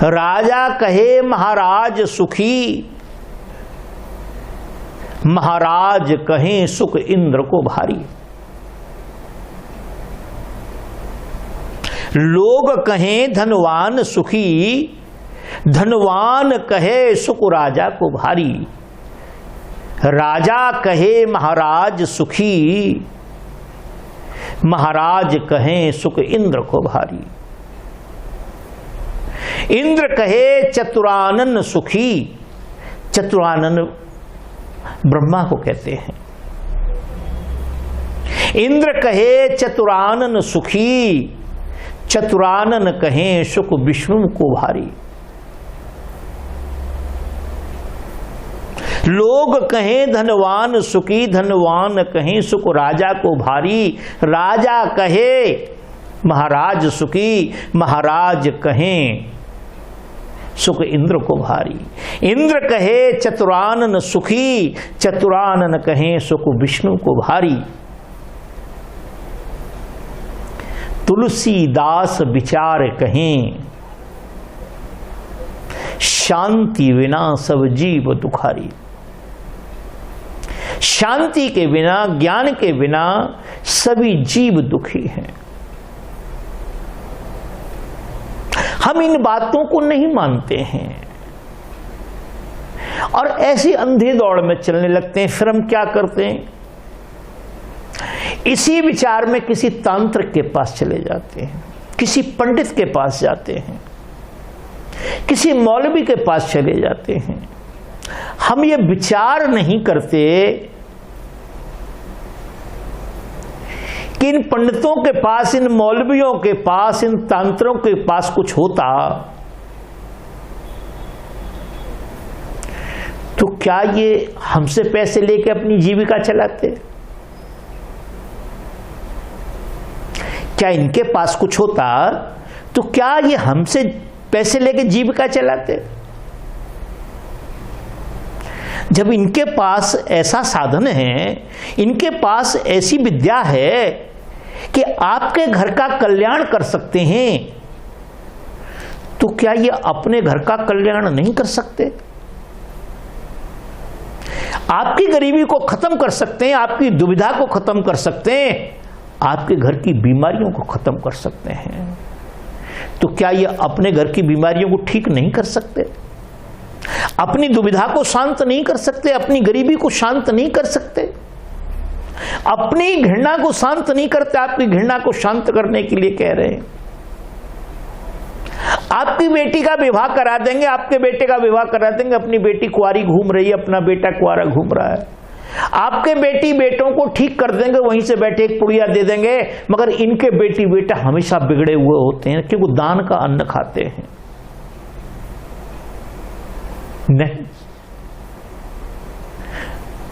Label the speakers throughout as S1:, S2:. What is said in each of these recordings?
S1: राजा कहे महाराज सुखी, महाराज कहें सुख इंद्र को भारी। लोग कहें धनवान सुखी, धनवान कहे सुख राजा को भारी। राजा कहे महाराज सुखी, महाराज कहें सुख इंद्र को भारी। इंद्र कहे चतुरानन सुखी, चतुरानन ब्रह्मा को कहते हैं। इंद्र कहे चतुरानन सुखी, चतुरानन कहें सुख विष्णु को भारी। लोग कहें धनवान सुखी, धनवान कहें सुख राजा को भारी। राजा कहे महाराज सुखी, महाराज कहें सुख इंद्र को भारी। इंद्र कहे चतुरानन सुखी, चतुरानन कहें सुख विष्णु को भारी। तुलसीदास विचार कहें, शांति बिना सब जीव दुखारी। शांति के बिना, ज्ञान के बिना सभी जीव दुखी हैं। हम इन बातों को नहीं मानते हैं और ऐसी अंधी दौड़ में चलने लगते हैं। फिर हम क्या करते हैं, इसी विचार में किसी तांत्रिक के पास चले जाते हैं, किसी पंडित के पास जाते हैं, किसी मौलवी के पास चले जाते हैं। हम ये विचार नहीं करते कि इन पंडितों के पास, इन मौलवियों के पास, इन तांत्रिकों के पास कुछ होता तो क्या ये हमसे पैसे लेके अपनी जीविका चलाते? क्या इनके पास कुछ होता तो क्या ये हमसे पैसे लेके जीविका चलाते? जब इनके पास ऐसा साधन है, इनके पास ऐसी विद्या है कि आपके घर का कल्याण कर सकते हैं, तो क्या ये अपने घर का कल्याण नहीं कर सकते? आपकी गरीबी को खत्म कर सकते हैं, आपकी दुविधा को खत्म कर सकते हैं, आपके घर की बीमारियों को खत्म कर सकते हैं। तो क्या ये अपने घर की बीमारियों को ठीक नहीं कर सकते? अपनी दुविधा को शांत नहीं कर सकते? अपनी गरीबी को शांत नहीं कर सकते? अपनी घृणा को शांत नहीं करते? आपकी घृणा को शांत करने के लिए कह रहे हैं आपकी बेटी का विवाह करा देंगे, आपके बेटे का विवाह करा देंगे। अपनी बेटी कुंवारी घूम रही है, अपना बेटा कुंवारा घूम रहा है। आपके बेटी बेटों को ठीक कर देंगे, वहीं से बैठे एक पुड़िया दे देंगे। मगर इनके बेटी बेटा हमेशा बिगड़े हुए होते हैं क्योंकि दान का अन्न खाते हैं। नहीं,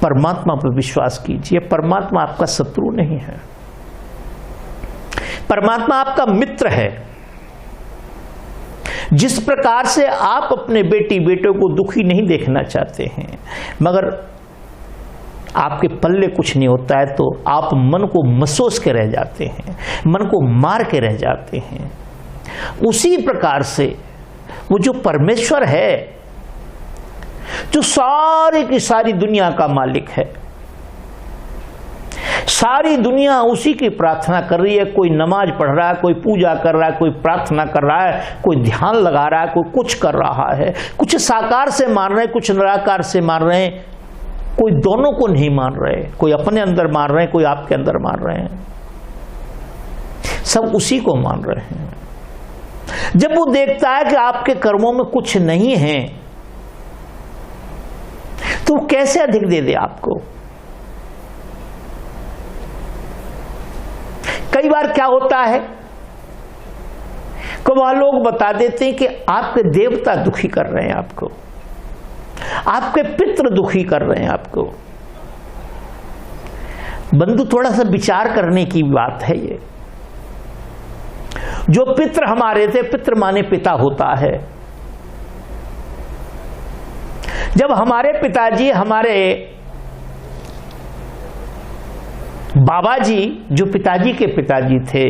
S1: परमात्मा पर विश्वास कीजिए। परमात्मा आपका शत्रु नहीं है, परमात्मा आपका मित्र है। जिस प्रकार से आप अपने बेटी बेटों को दुखी नहीं देखना चाहते हैं, मगर आपके पल्ले कुछ नहीं होता है तो आप मन को मसोस के रह जाते हैं, मन को मार के रह जाते हैं, उसी प्रकार से वो जो परमेश्वर है, जो सारी की सारी दुनिया का मालिक है, सारी दुनिया उसी की प्रार्थना कर रही है। कोई नमाज पढ़ रहा है, कोई पूजा कर रहा है, कोई प्रार्थना कर रहा है, कोई ध्यान लगा रहा है, कोई कुछ कर रहा है। कुछ साकार से मान रहे हैं, कुछ निराकार से मान रहे हैं, कोई दोनों को नहीं मान रहे। कोई अपने अंदर मान रहे हैं, कोई आपके अंदर मान रहे हैं, सब उसी को मान रहे हैं। जब वो देखता है कि आपके कर्मों में कुछ नहीं है तो वो कैसे अधिक दे दे आपको? कई बार क्या होता है कि वह लोग बता देते हैं कि आपके देवता दुखी कर रहे हैं आपको, आपके पितृ दुखी कर रहे हैं आपको। बंधु, थोड़ा सा विचार करने की बात है ये। जो पितृ हमारे थे, पितृ माने पिता होता है। जब हमारे पिताजी, हमारे बाबा जी, जो पिताजी के पिताजी थे,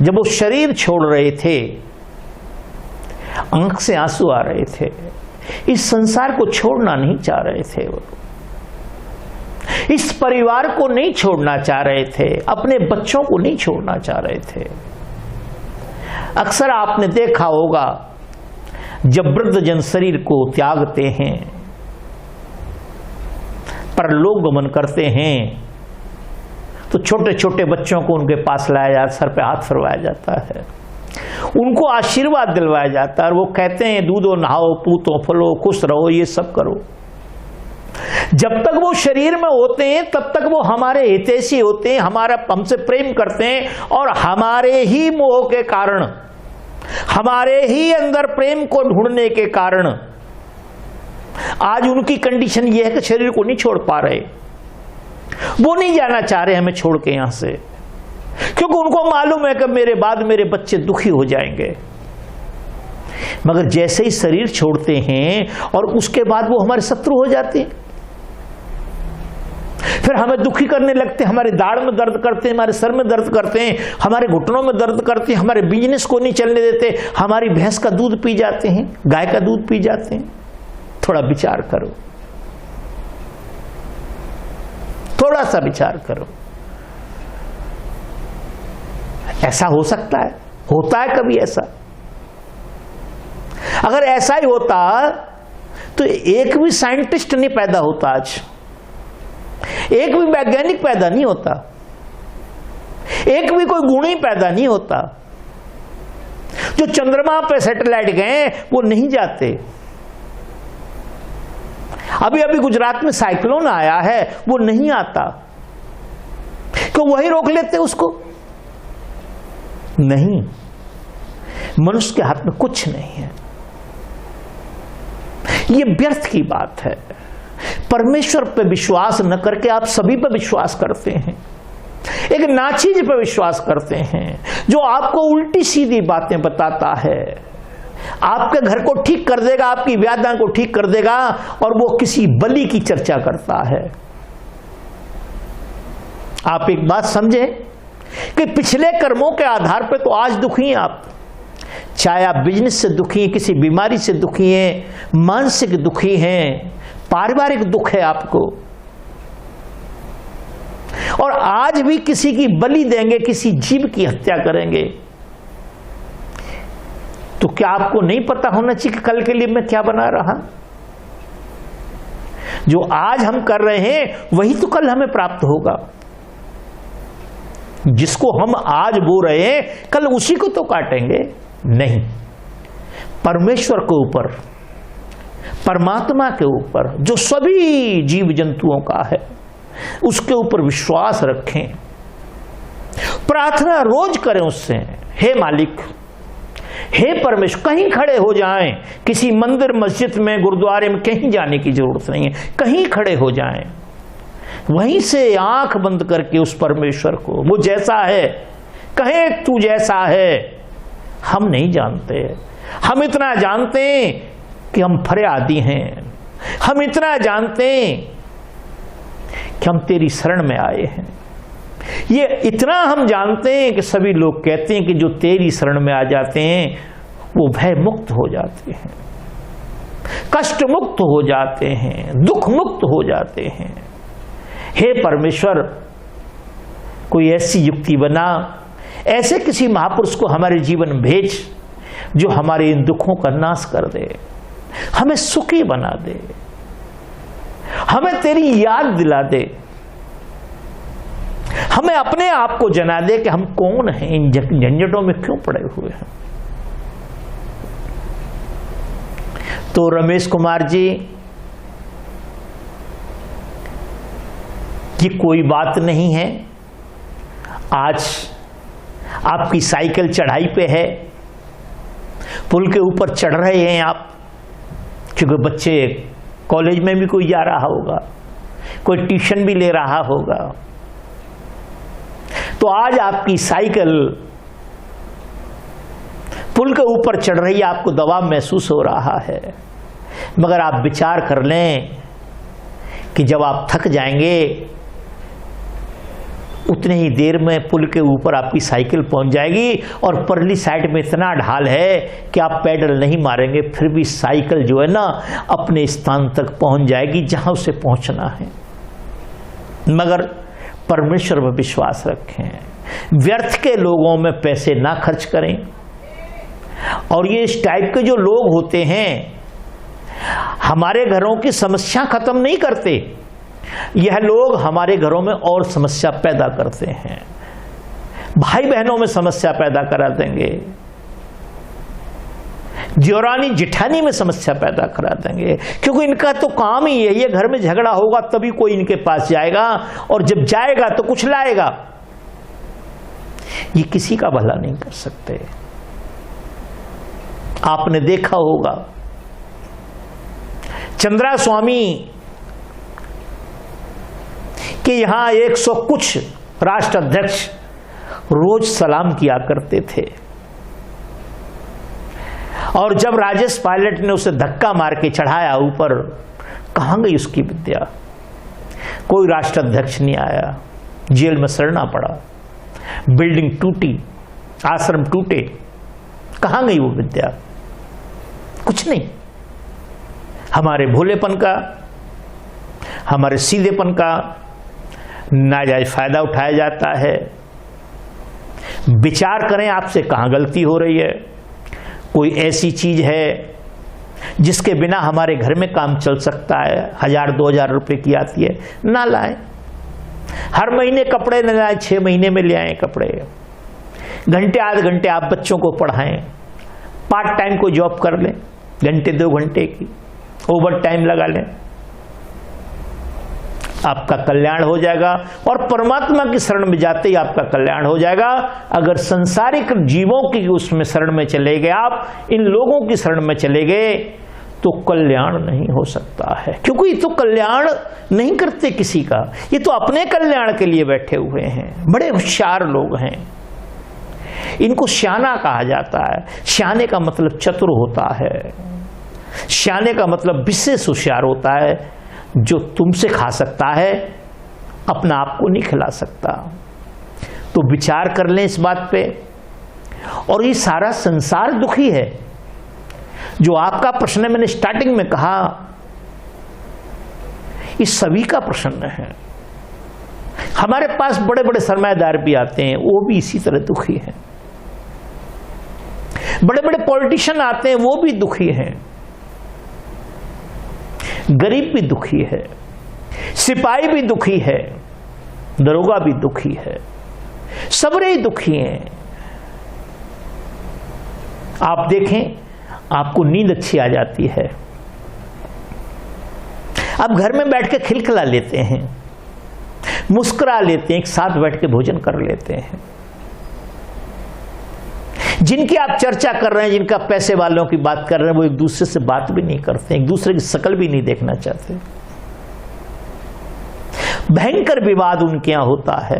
S1: जब वो शरीर छोड़ रहे थे आंख से आंसू आ रहे थे, इस संसार को छोड़ना नहीं चाह रहे थे, वो इस परिवार को नहीं छोड़ना चाह रहे थे, अपने बच्चों को नहीं छोड़ना चाह रहे थे। अक्सर आपने देखा होगा जब वृद्ध जन शरीर को त्यागते हैं, परलोक गमन करते हैं, तो छोटे छोटे बच्चों को उनके पास लाया जाता, सर पे हाथ फिरवाया जाता है, उनको आशीर्वाद दिलवाया जाता है और वो कहते हैं दूधो नहाओ, पूतो फलो, खुश रहो, ये सब करो। जब तक वो शरीर में होते हैं तब तक वो हमारे हितैषी होते हैं, हमारा हमसे प्रेम करते हैं और हमारे ही मोह के कारण, हमारे ही अंदर प्रेम को ढूंढने के कारण आज उनकी कंडीशन ये है कि शरीर को नहीं छोड़ पा रहे, वो नहीं जाना चाह रहे हमें छोड़ के यहां से, क्योंकि उनको मालूम है कि मेरे बाद मेरे बच्चे दुखी हो जाएंगे। मगर जैसे ही शरीर छोड़ते हैं और उसके बाद वो हमारे शत्रु हो जाते हैं, फिर हमें दुखी करने लगते हैं, हमारे दाढ़ में दर्द करते हैं, हमारे सर में दर्द करते हैं, हमारे घुटनों में दर्द करते हैं, हमारे बिजनेस को नहीं चलने देते, हमारी भैंस का दूध पी जाते हैं, गाय का दूध पी जाते हैं। थोड़ा विचार करो, थोड़ा सा विचार करो, ऐसा हो सकता है? होता है कभी ऐसा? अगर ऐसा ही होता तो एक भी साइंटिस्ट नहीं पैदा होता, आज एक भी वैज्ञानिक पैदा नहीं होता, एक भी कोई गुणी पैदा नहीं होता। जो चंद्रमा पे सैटेलाइट गए वो नहीं जाते। अभी अभी गुजरात में साइक्लोन आया है, वो नहीं आता, क्यों वही रोक लेते उसको? नहीं, मनुष्य के हाथ में कुछ नहीं है। ये व्यर्थ की बात है। परमेश्वर पे विश्वास न करके आप सभी पे विश्वास करते हैं, एक नाचीज पे विश्वास करते हैं जो आपको उल्टी सीधी बातें बताता है, आपके घर को ठीक कर देगा, आपकी व्याधियां को ठीक कर देगा, और वो किसी बलि की चर्चा करता है। आप एक बात समझें कि पिछले कर्मों के आधार पर तो आज दुखी हैं आप, चाहे आप बिजनेस से दुखी हैं, किसी बीमारी से दुखी हैं, मानसिक दुखी हैं, पारिवारिक दुख है आपको, और आज भी किसी की बलि देंगे, किसी जीव की हत्या करेंगे, तो क्या आपको नहीं पता होना चाहिए कि कल के लिए मैं क्या बना रहा? जो आज हम कर रहे हैं वही तो कल हमें प्राप्त होगा। जिसको हम आज बो रहे हैं कल उसी को तो काटेंगे नहीं। परमेश्वर के ऊपर, परमात्मा के ऊपर जो सभी जीव जंतुओं का है, उसके ऊपर विश्वास रखें, प्रार्थना रोज करें उससे, हे मालिक, हे परमेश्वर। कहीं खड़े हो जाएं, किसी मंदिर मस्जिद में गुरुद्वारे में कहीं जाने की जरूरत नहीं है, कहीं खड़े हो जाएं, वहीं से आंख बंद करके उस परमेश्वर को, वो जैसा है कहे तू जैसा है, हम नहीं जानते, हम इतना जानते हैं कि हम फरियादी हैं, हम इतना जानते हैं कि हम तेरी शरण में आए हैं। ये इतना हम जानते हैं कि सभी लोग कहते हैं कि जो तेरी शरण में आ जाते हैं वो भय मुक्त हो जाते हैं, कष्ट मुक्त हो जाते हैं, दुख मुक्त हो जाते हैं। हे परमेश्वर, कोई ऐसी युक्ति बना, ऐसे किसी महापुरुष को हमारे जीवन में भेज जो हमारे इन दुखों का नाश कर दे, हमें सुखी बना दे, हमें तेरी याद दिला दे, हमें अपने आप को जना दे कि हम कौन हैं, इन झंझटों में क्यों पड़े हुए हैं। तो रमेश कुमार जी, ये कोई बात नहीं है, आज आपकी साइकिल चढ़ाई पे है, पुल के ऊपर चढ़ रहे हैं आप, क्योंकि बच्चे कॉलेज में भी कोई जा रहा होगा, कोई ट्यूशन भी ले रहा होगा, तो आज आपकी साइकिल पुल के ऊपर चढ़ रही है, आपको दबाव महसूस हो रहा है। मगर आप विचार कर लें कि जब आप थक जाएंगे, उतने ही देर में पुल के ऊपर आपकी साइकिल पहुंच जाएगी और परली साइड में इतना ढाल है कि आप पैडल नहीं मारेंगे फिर भी साइकिल जो है ना अपने स्थान तक पहुंच जाएगी जहां उसे पहुंचना है। मगर परमेश्वर में विश्वास रखें, व्यर्थ के लोगों में पैसे ना खर्च करें। और ये इस टाइप के जो लोग होते हैं हमारे घरों की समस्या खत्म नहीं करते, यह लोग हमारे घरों में और समस्या पैदा करते हैं, भाई बहनों में समस्या पैदा करा देंगे, देवरानी जिठानी में समस्या पैदा करा देंगे, क्योंकि इनका तो काम ही है, ये घर में झगड़ा होगा तभी कोई इनके पास जाएगा और जब जाएगा तो कुछ लाएगा। ये किसी का भला नहीं कर सकते। आपने देखा होगा चंद्रा स्वामी कि यहां 100 कुछ राष्ट्राध्यक्ष रोज सलाम किया करते थे और जब राजेश पायलट ने उसे धक्का मार के चढ़ाया ऊपर, कहां गई उसकी विद्या? कोई राष्ट्राध्यक्ष नहीं आया, जेल में सड़ना पड़ा, बिल्डिंग टूटी, आश्रम टूटे, कहां गई वो विद्या? कुछ नहीं। हमारे भोलेपन का, हमारे सीधेपन का नाजायज फायदा उठाया जाता है। विचार करें आपसे कहां गलती हो रही है। कोई ऐसी चीज है जिसके बिना हमारे घर में काम चल सकता है, 1000-2000 रुपए की आती है, ना लाएं। हर महीने कपड़े न लाएं, 6 महीने में ले आएं कपड़े। घंटे आधे घंटे आप बच्चों को पढ़ाएं, पार्ट टाइम कोई जॉब कर लें, घंटे 2 घंटे की ओवर टाइम लगा लें, आपका कल्याण हो जाएगा और परमात्मा की शरण में जाते ही आपका कल्याण हो जाएगा। अगर संसारिक जीवों की उसमें शरण में चले गए, आप इन लोगों की शरण में चले गए तो कल्याण नहीं हो सकता है, क्योंकि ये तो कल्याण नहीं करते किसी का, ये तो अपने कल्याण के लिए बैठे हुए हैं। बड़े होशियार लोग हैं, इनको श्याना कहा जाता है। श्याने का मतलब चतुर होता है, श्याने का मतलब विशेष होशियार होता है, जो तुमसे खा सकता है अपना आप को नहीं खिला सकता। तो विचार कर लें इस बात पे। और ये सारा संसार दुखी है। जो आपका प्रश्न है, मैंने स्टार्टिंग में कहा, ये सभी का प्रश्न है। हमारे पास बड़े बड़े सरमाएदार भी आते हैं, वो भी इसी तरह दुखी हैं। बड़े बड़े पॉलिटिशियन आते हैं, वो भी दुखी हैं। गरीब भी दुखी है, सिपाही भी दुखी है, दरोगा भी दुखी है, सबरे दुखी हैं। आप देखें, आपको नींद अच्छी आ जाती है, आप घर में बैठ के खिलखिला लेते हैं, मुस्कुरा लेते हैं, एक साथ बैठ के भोजन कर लेते हैं। जिनकी आप चर्चा कर रहे हैं, जिनका पैसे वालों की बात कर रहे हैं, वो एक दूसरे से बात भी नहीं करते, एक दूसरे की शक्ल भी नहीं देखना चाहते। भयंकर विवाद उनके यहां होता है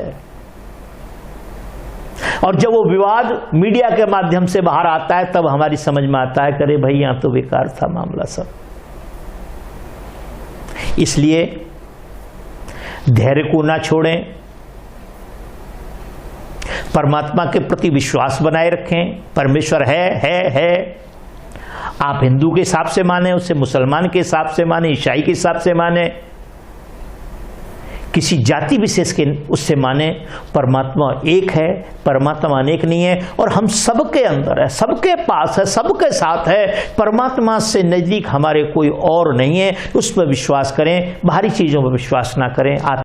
S1: और जब वो विवाद मीडिया के माध्यम से बाहर आता है तब हमारी समझ में आता है, करे भाई यहां तो बेकार था मामला सब। इसलिए धैर्य को ना छोड़ें, परमात्मा के प्रति विश्वास बनाए रखें। परमेश्वर है। आप हिंदू के हिसाब से माने उसे, मुसलमान के हिसाब से माने, ईसाई के हिसाब से माने, किसी जाति विशेष के उससे माने, परमात्मा एक है, परमात्मा अनेक नहीं है और हम सबके अंदर है, सबके पास है, सबके साथ है। परमात्मा से नजदीक हमारे कोई और नहीं है। उस पर विश्वास करें, बाहरी चीजों पर विश्वास ना करें।